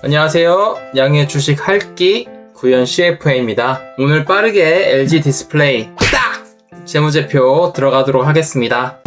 안녕하세요. 양의 주식 할기 구현 CFA입니다. 오늘 빠르게 LG 디스플레이 딱! 재무제표 들어가도록 하겠습니다.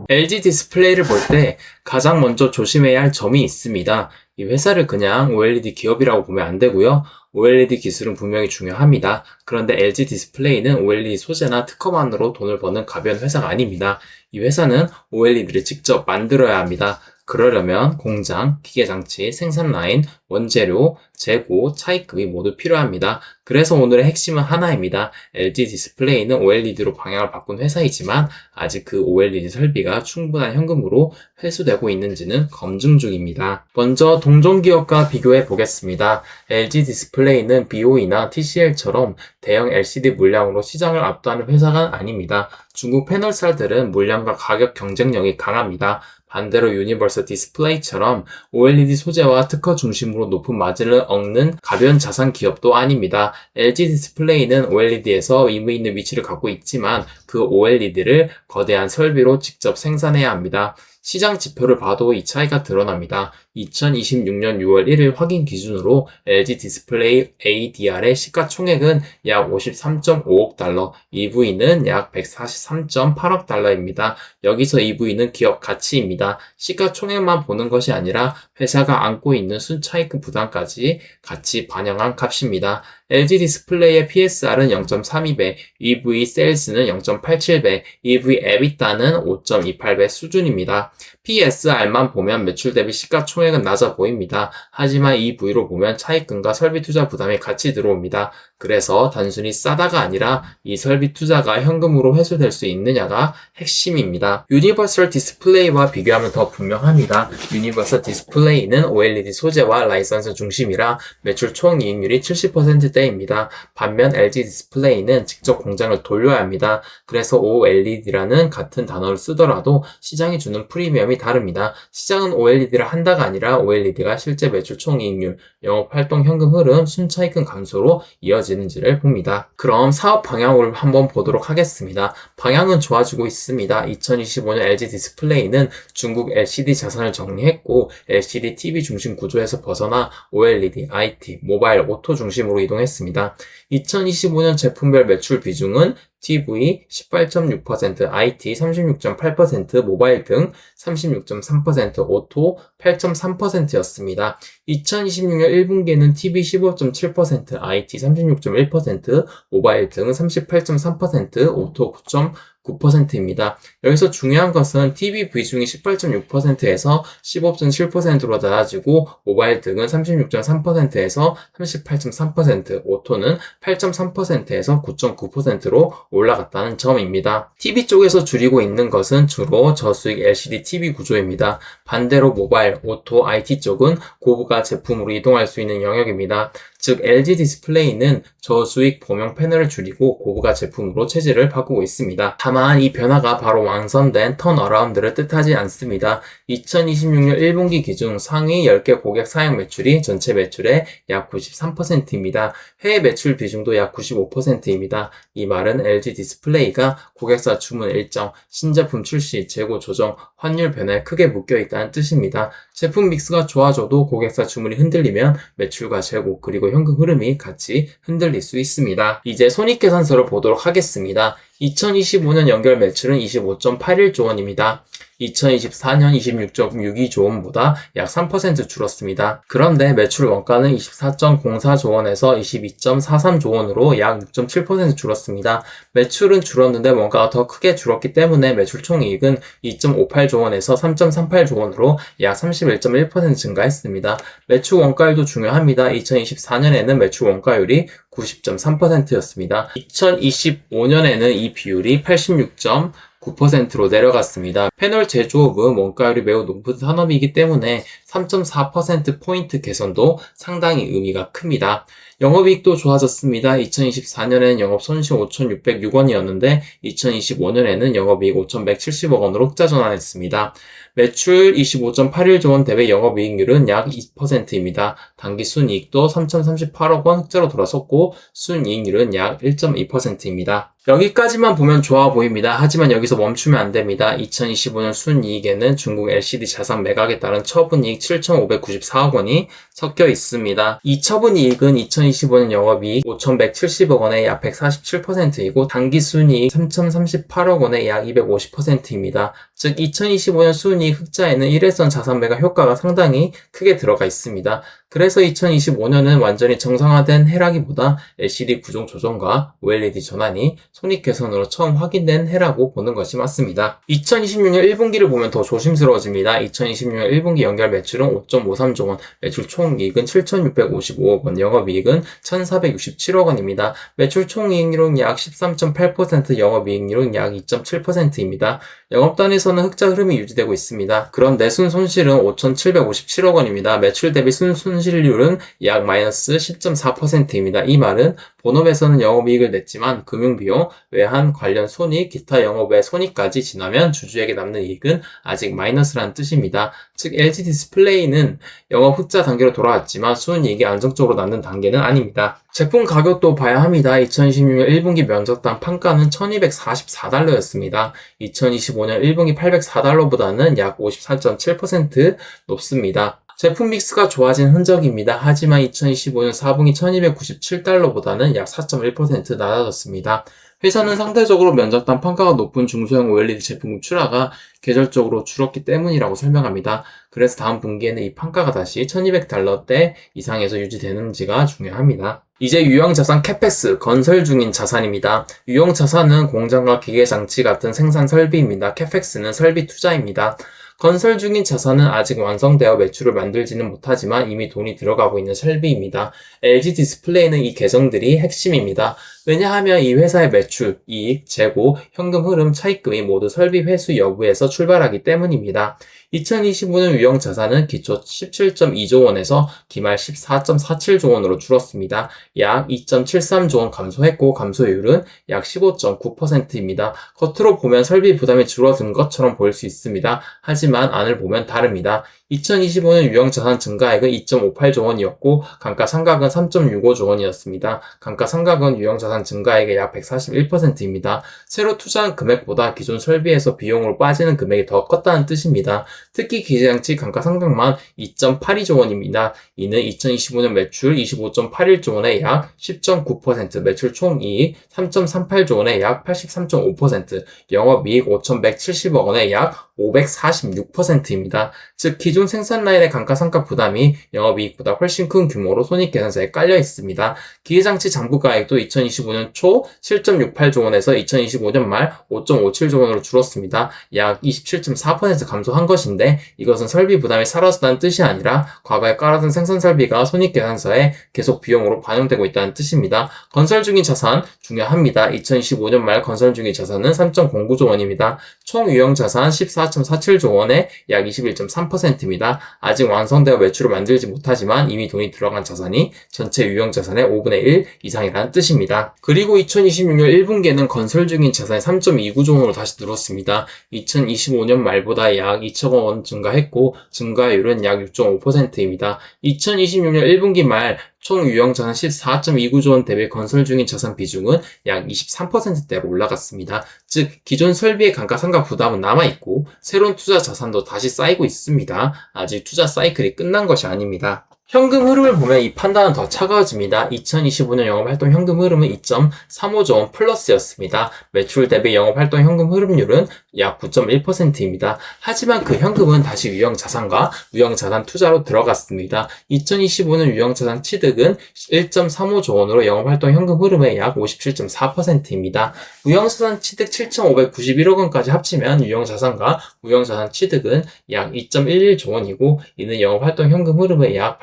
LG 디스플레이를 볼 때 가장 먼저 조심해야 할 점이 있습니다. 이 회사를 그냥 OLED 기업이라고 보면 안 되고요. OLED 기술은 분명히 중요합니다. 그런데 LG 디스플레이는 OLED 소재나 특허만으로 돈을 버는 가벼운 회사가 아닙니다. 이 회사는 OLED를 직접 만들어야 합니다. 그러려면 공장, 기계장치, 생산 라인, 원재료, 재고, 차입금이 모두 필요합니다. 그래서 오늘의 핵심은 하나입니다. LG 디스플레이는 OLED로 방향을 바꾼 회사이지만 아직 그 OLED 설비가 충분한 현금으로 회수되고 있는지는 검증 중입니다. 먼저 동종기업과 비교해 보겠습니다. LG 디스플레이는 BOE나 TCL처럼 대형 LCD 물량으로 시장을 압도하는 회사가 아닙니다. 중국 패널사들은 물량과 가격 경쟁력이 강합니다. 반대로 유니버설 디스플레이처럼 OLED 소재와 특허 중심으로 높은 마진을 얻는 가벼운 자산 기업도 아닙니다. LG 디스플레이는 OLED에서 의미 있는 위치를 갖고 있지만 그 OLED를 거대한 설비로 직접 생산해야 합니다. 시장 지표를 봐도 이 차이가 드러납니다. 2026년 6월 1일 확인 기준으로 LG 디스플레이 ADR의 시가총액은 약 53.5억 달러, EV는 약 143.8억 달러입니다. 여기서 EV는 기업 가치입니다. 시가총액만 보는 것이 아니라 회사가 안고 있는 순차익금 부담까지 같이 반영한 값입니다. LG 디스플레이의 PSR은 0.32배, EV 세일스는 0.87배, EV EBITDA는 5.28배 수준입니다. PSR만 보면 매출 대비 시가총액은 낮아 보입니다. 하지만 EV로 보면 차입금과 설비 투자 부담이 같이 들어옵니다. 그래서 단순히 싸다가 아니라 이 설비 투자가 현금으로 회수될 수 있느냐가 핵심입니다. 유니버설 디스플레이와 비교하면 더 분명합니다. 유니버설 디스플레이는 OLED 소재와 라이선스 중심이라 매출 총이익률이 70%대입니다. 반면 LG 디스플레이는 직접 공장을 돌려야 합니다. 그래서 OLED라는 같은 단어를 쓰더라도 시장이 주는 프리미엄이 다릅니다. 시장은 OLED를 한다가 아니라 OLED가 실제 매출 총이익률, 영업활동 현금 흐름, 순차익금 감소로 이어지는지를 봅니다. 그럼 사업 방향을 한번 보도록 하겠습니다. 방향은 좋아지고 있습니다. 2025년 LG 디스플레이는 중국 LCD 자산을 정리했고 LCD TV 중심 구조에서 벗어나 OLED, IT, 모바일, 오토 중심으로 이동했습니다. 2025년 제품별 매출 비중은 TV 18.6%, IT 36.8%, 모바일 등 36.3%, 오토 8.3%였습니다. 2026년 1분기에는 TV 15.7%, IT 36.1%, 모바일 등 38.3%, 오토 9.9%입니다. 여기서 중요한 것은 TV 비중이 18.6%에서 15.7%로 낮아지고 모바일 등은 36.3%에서 38.3%, 오토는 8.3%에서 9.9%로 올라갔다는 점입니다. TV 쪽에서 줄이고 있는 것은 주로 저수익 LCD TV 구조입니다. 반대로 모바일, 오토, IT 쪽은 고부가 제품으로 이동할 수 있는 영역입니다. 즉 LG 디스플레이는 저수익 범용 패널을 줄이고 고부가 제품으로 체질을 바꾸고 있습니다. 다만 이 변화가 바로 완성된 턴어라운드를 뜻하지 않습니다. 2026년 1분기 기준 상위 10개 고객 사양 매출이 전체 매출의 약 93%입니다. 해외 매출 비중도 약 95%입니다. 이 말은 LG 디스플레이가 고객사 주문 일정, 신제품 출시, 재고 조정, 환율 변화에 크게 묶여 있다는 뜻입니다. 제품 믹스가 좋아져도 고객사 주문이 흔들리면 매출과 재고 그리고 현금 흐름이 같이 흔들릴 수 있습니다. 이제 손익계산서를 보도록 하겠습니다. 2025년 연결 매출은 25.81조 원입니다. 2024년 26.62조 원보다 약 3% 줄었습니다. 그런데 매출 원가는 24.04조 원에서 22.43조 원으로 약 6.7% 줄었습니다. 매출은 줄었는데 원가가 더 크게 줄었기 때문에 매출 총이익은 2.58조 원에서 3.38조 원으로 약 31.1% 증가했습니다. 매출 원가율도 중요합니다. 2024년에는 매출 원가율이 90.3%였습니다. 2025년에는 이 비율이 86.9%로 내려갔습니다. 패널 제조업은 원가율이 매우 높은 산업이기 때문에 3.4%포인트 개선도 상당히 의미가 큽니다. 영업이익도 좋아졌습니다. 2024년에는 영업손실 5,606원이었는데 2025년에는 영업이익 5,170억 원으로 흑자 전환했습니다. 매출 25.81조 원 대비 영업이익률은 약 2%입니다. 당기 순이익도 3,038억 원 흑자로 돌아섰고 순이익률은 약 1.2%입니다. 여기까지만 보면 좋아 보입니다. 하지만 여기서 멈추면 안 됩니다. 2025년 순이익에는 중국 LCD 자산 매각에 따른 처분이익 7,594억 원이 섞여 있습니다. 이 처분이익은 2025년 영업이익 5,170억 원의 약 147%이고 당기순이익 3,038억 원의 약 250%입니다. 즉 2025년 순이익 흑자에는 일회성 자산 매각 효과가 상당히 크게 들어가 있습니다. 그래서 2025년은 완전히 정상화된 해라기보다 LCD 구종 조정과 OLED 전환이 손익 개선으로 처음 확인된 해라고 보는 것이 맞습니다. 2026년 1분기를 보면 더 조심스러워집니다. 2026년 1분기 연결 매출은 5.53조 원, 매출 총이익은 7,655억 원, 영업이익은 1,467억 원입니다. 매출 총이익률은 약 13.8%, 영업이익률은 약 2.7%입니다. 영업단에서는 흑자 흐름이 유지되고 있습니다. 그런데 순손실은 5,757억 원입니다. 매출 대비 순손실률은 약 마이너스 10.4%입니다. 이 말은 본업에서는 영업이익을 냈지만 금융비용, 외환, 관련 손익, 기타 영업 외 손익까지 지나면 주주에게 남는 이익은 아직 마이너스라는 뜻입니다. 즉 LG 디스플레이는 영업 흑자 단계로 돌아왔지만 순이익이 안정적으로 남는 단계는 아닙니다. 제품 가격도 봐야 합니다. 2026년 1분기 면적당 판가는 1244달러였습니다. 2025년 1분기 804달러보다는 약 54.7% 높습니다. 제품 믹스가 좋아진 흔적입니다. 하지만 2025년 4분기 1297달러보다는 약 4.1% 낮아졌습니다. 회사는 상대적으로 면적당 판가가 높은 중소형 OLED 제품 출하가 계절적으로 줄었기 때문이라고 설명합니다. 그래서 다음 분기에는 이 판가가 다시 1200달러대 이상에서 유지되는지가 중요합니다. 이제 유형자산 캐펙스, 건설 중인 자산입니다. 유형자산은 공장과 기계장치 같은 생산 설비입니다. 캐펙스는 설비 투자입니다. 건설 중인 자산은 아직 완성되어 매출을 만들지는 못하지만 이미 돈이 들어가고 있는 설비입니다. LG 디스플레이는 이 계정들이 핵심입니다. 왜냐하면 이 회사의 매출, 이익, 재고, 현금 흐름, 차입금이 모두 설비 회수 여부에서 출발하기 때문입니다. 2025년 유형 자산은 기초 17.2조 원에서 기말 14.47조 원으로 줄었습니다. 약 2.73조 원 감소했고 감소율은 약 15.9%입니다. 겉으로 보면 설비 부담이 줄어든 것처럼 보일 수 있습니다. 하지만 안을 보면 다릅니다. 2025년 유형 자산 증가액은 2.58조 원이었고 감가상각은 3.65조 원이었습니다. 감가상각은 유형 자산 증가액의 약 141%입니다. 새로 투자한 금액보다 기존 설비에서 비용으로 빠지는 금액이 더 컸다는 뜻입니다. 특히 기계장치 감가상각만 2.82조 원입니다. 이는 2025년 매출 25.81조 원의 약 10.9%, 매출 총이익 3.38조 원의 약 83.5%, 영업이익 5,170억 원의 약 546%입니다. 즉 기존 생산 라인의 감가상각 부담이 영업이익보다 훨씬 큰 규모로 손익계산서에 깔려 있습니다. 기계장치 장부가액도 2025년 초 7.68조 원에서 2025년 말 5.57조 원으로 줄었습니다. 약 27.4% 감소한 것인데 이것은 설비 부담이 사라졌다는 뜻이 아니라 과거에 깔아둔 생산 설비가 손익계산서에 계속 비용으로 반영되고 있다는 뜻입니다. 건설 중인 자산 중요합니다. 2025년 말 건설 중인 자산은 3.09조 원입니다. 총 유형 자산 14.47조 원의 약 21.3%입니다. 아직 완성되어 매출을 만들지 못하지만 이미 돈이 들어간 자산이 전체 유형 자산의 5분의 1 이상이라는 뜻입니다. 그리고 2026년 1분기에는 건설 중인 자산이 3.29조 원으로 다시 늘었습니다. 2025년 말보다 약 2천 원 증가했고 증가율은 약 6.5%입니다. 2026년 1분기 말 총 유형 자산 14.29조 원 대비 건설 중인 자산 비중은 약 23%대로 올라갔습니다. 즉 기존 설비의 감가상각 부담은 남아있고 새로운 투자 자산도 다시 쌓이고 있습니다. 아직 투자 사이클이 끝난 것이 아닙니다. 현금 흐름을 보면 이 판단은 더 차가워집니다. 2025년 영업활동 현금 흐름은 2.35조 원 플러스였습니다. 매출 대비 영업활동 현금 흐름률은 약 9.1%입니다. 하지만 그 현금은 다시 유형자산과 무형자산 투자로 들어갔습니다. 2025년 유형자산 취득은 1.35조 원으로 영업활동 현금 흐름의 약 57.4%입니다. 무형자산 취득 7,591억 원까지 합치면 유형자산과 무형자산 취득은 약 2.11조 원이고 이는 영업활동 현금 흐름의 약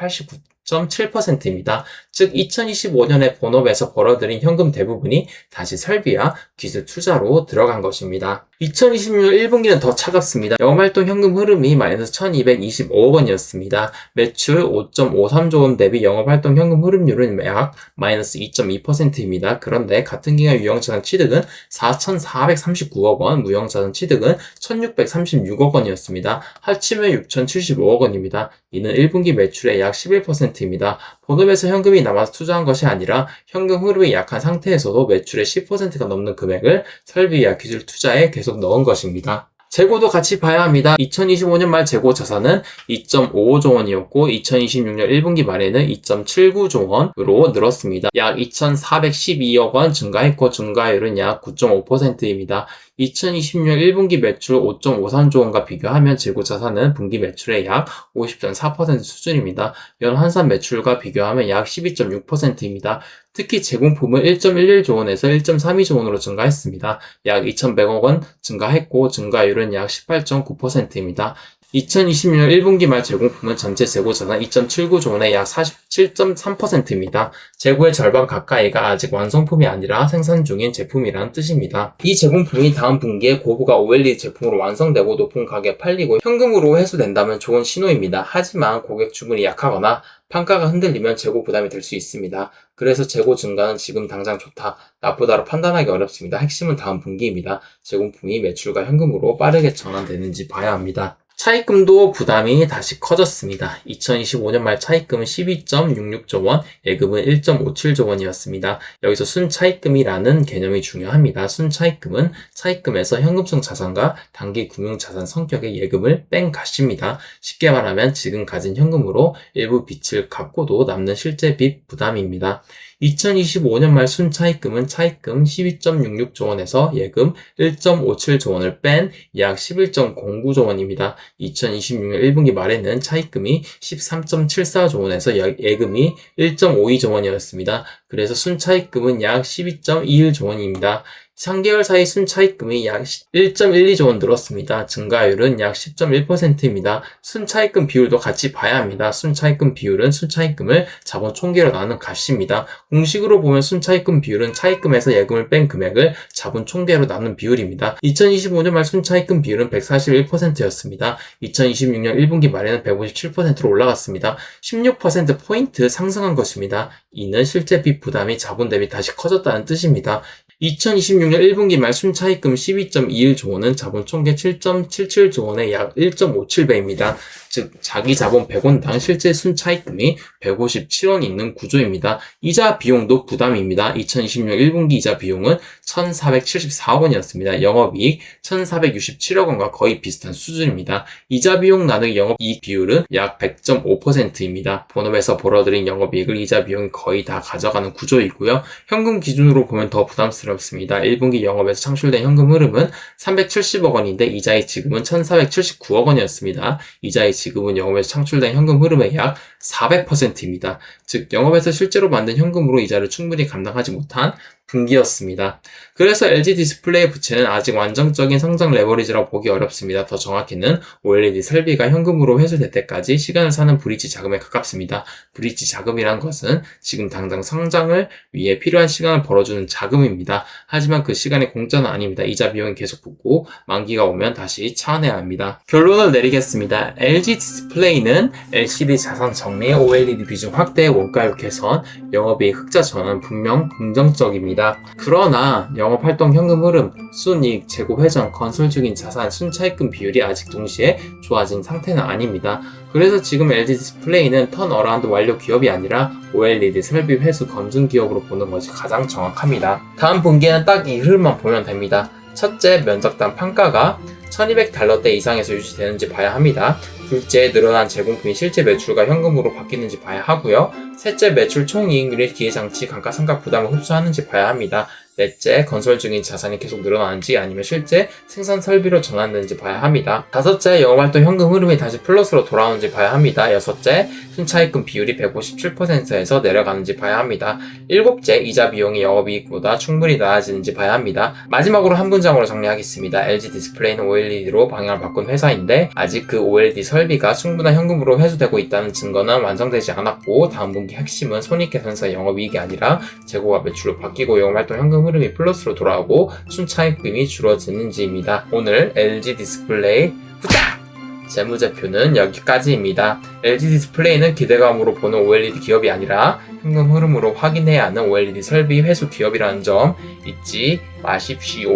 6.7%입니다. 즉 2025년에 본업에서 벌어들인 현금 대부분이 다시 설비와 기술 투자로 들어간 것입니다. 2026년 1분기는 더 차갑습니다. 영업활동 현금 흐름이 마이너스 1225억 원이었습니다. 매출 5.53조 원 대비 영업활동 현금 흐름률은 약 마이너스 2.2%입니다. 그런데 같은 기간 유형자산 취득은 4,439억 원, 무형자산 취득은 1,636억 원이었습니다. 합치면 6,075억 원입니다. 이는 1분기 매출의 약 11%입니다. 본업에서 현금이 남아서 투자한 것이 아니라 현금 흐름이 약한 상태에서도 매출의 10%가 넘는 금액을 설비와 기술 투자에 계속 넣은 것입니다. 재고도 같이 봐야 합니다. 2025년 말 재고 자산은 2.55조 원이었고 2026년 1분기 말에는 2.79조 원으로 늘었습니다. 약 2,412억 원 증가했고 증가율은 약 9.5%입니다. 2026년 1분기 매출 5.53조 원과 비교하면 재고 자산은 분기 매출의 약 50.4% 수준입니다. 연 환산 매출과 비교하면 약 12.6%입니다. 특히 제공품은 1.11조 원에서 1.32조 원으로 증가했습니다. 약 2,100억 원 증가했고 증가율은 약 18.9%입니다. 2026년 1분기 말 제공품은 전체 재고 자산 2.79조 원의 약 47.3%입니다. 재고의 절반 가까이가 아직 완성품이 아니라 생산 중인 제품이라는 뜻입니다. 이 제공품이 다음 분기에 고부가 OLED 제품으로 완성되고 높은 가격에 팔리고 현금으로 회수된다면 좋은 신호입니다. 하지만 고객 주문이 약하거나 판가가 흔들리면 재고 부담이 될 수 있습니다. 그래서 재고 증가는 지금 당장 좋다, 나쁘다로 판단하기 어렵습니다. 핵심은 다음 분기입니다. 제공품이 매출과 현금으로 빠르게 전환되는지 봐야 합니다. 차입금도 부담이 다시 커졌습니다. 2025년 말 차입금은 12.66조 원, 예금은 1.57조 원이었습니다. 여기서 순차입금이라는 개념이 중요합니다. 순차입금은 차입금에서 현금성 자산과 단기 금융자산 성격의 예금을 뺀 값입니다. 쉽게 말하면 지금 가진 현금으로 일부 빚을 갚고도 남는 실제 빚 부담입니다. 2025년 말 순차입금은 차입금 12.66조 원에서 예금 1.57조 원을 뺀 약 11.09조 원입니다. 2026년 1분기 말에는 차입금이 13.74조 원에서 예금이 1.52조 원이었습니다. 그래서 순차입금은 약 12.21조 원입니다. 3개월 사이 순차입금이 약 1.12조 원 늘었습니다. 증가율은 약 10.1%입니다. 순차입금 비율도 같이 봐야 합니다. 순차입금 비율은 순차입금을 자본 총계로 나눈 값입니다. 공식으로 보면 순차입금 비율은 차입금에서 예금을 뺀 금액을 자본 총계로 나눈 비율입니다. 2025년 말 순차입금 비율은 141%였습니다. 2026년 1분기 말에는 157%로 올라갔습니다. 16%포인트 상승한 것입니다. 이는 실제 빚 부담이 자본 대비 다시 커졌다는 뜻입니다. 2026년 1분기 말 순차입금 12.21조 원은 자본 총계 7.77조 원의 약 1.57배입니다. 즉 자기 자본 100원당 실제 순차입금이 157원 있는 구조입니다. 이자 비용도 부담입니다. 2026년 1분기 이자 비용은 1,474억 원이었습니다. 영업이익 1,467억 원과 거의 비슷한 수준입니다. 이자 비용 나누기 영업이익 비율은 약 100.5%입니다. 본업에서 벌어들인 영업이익을 이자 비용이 거의 다 가져가는 구조이고요. 현금 기준으로 보면 더 부담스럽습니다. 1분기 영업에서 창출된 현금 흐름은 370억 원인데 이자의 지급은 1,479억 원이었습니다. 이자의 지급은 영업에서 창출된 현금 흐름의 약 400%입니다. 즉 영업에서 실제로 만든 현금으로 이자를 충분히 감당하지 못한 분기였습니다. 그래서 LG 디스플레이 부채는 아직 완전적인 성장 레버리지라고 보기 어렵습니다. 더 정확히는 OLED 설비가 현금으로 회수될 때까지 시간을 사는 브릿지 자금에 가깝습니다. 브릿지 자금이란 것은 지금 당장 성장을 위해 필요한 시간을 벌어주는 자금입니다. 하지만 그 시간이 공짜는 아닙니다. 이자 비용이 계속 붙고 만기가 오면 다시 차환해야 합니다. 결론을 내리겠습니다. LG 디스플레이는 LCD 자산 정리, OLED 비중 확대, 원가율 개선, 영업이익 흑자 전환 분명 긍정적입니다. 그러나 영업활동 현금 흐름, 순이익, 재고 회전, 건설 중인 자산, 순차입금 비율이 아직 동시에 좋아진 상태는 아닙니다. 그래서 지금 LG 디스플레이는 턴어라운드 완료 기업이 아니라 OLED 설비 회수 검증 기업으로 보는 것이 가장 정확합니다. 다음 분기에는 딱 이 흐름만 보면 됩니다. 첫째, 면적당 판가가 1200달러대 이상에서 유지되는지 봐야 합니다. 둘째, 늘어난 제공품이 실제 매출과 현금으로 바뀌는지 봐야 하고요. 셋째, 매출 총이익률이 기회장치 감가상각 부담을 흡수하는지 봐야 합니다. 넷째, 건설 중인 자산이 계속 늘어나는지 아니면 실제 생산 설비로 전환되는지 봐야 합니다. 다섯째, 영업활동 현금 흐름이 다시 플러스로 돌아오는지 봐야 합니다. 여섯째, 순차입금 비율이 157%에서 내려가는지 봐야 합니다. 일곱째, 이자 비용이 영업이익보다 충분히 낮아지는지 봐야 합니다. 마지막으로 한 문장으로 정리하겠습니다. LG 디스플레이는 OLED로 방향을 바꾼 회사인데 아직 그 OLED 설비가 충분한 현금으로 회수되고 있다는 증거는 완성되지 않았고 다음 분기 핵심은 손익계산서의 영업이익이 아니라 재고가 매출로 바뀌고 영업활동 현금 흐름이 플러스로 돌아오고 순차입금이 줄어드는지입니다. 오늘 LG 디스플레이 후딱! 재무제표는 여기까지입니다. LG 디스플레이는 기대감으로 보는 OLED 기업이 아니라 현금 흐름으로 확인해야 하는 OLED 설비 회수 기업이라는 점 잊지 마십시오.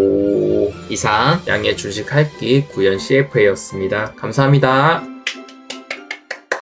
이상 양의 주식 할기 구현 CFA였습니다. 감사합니다.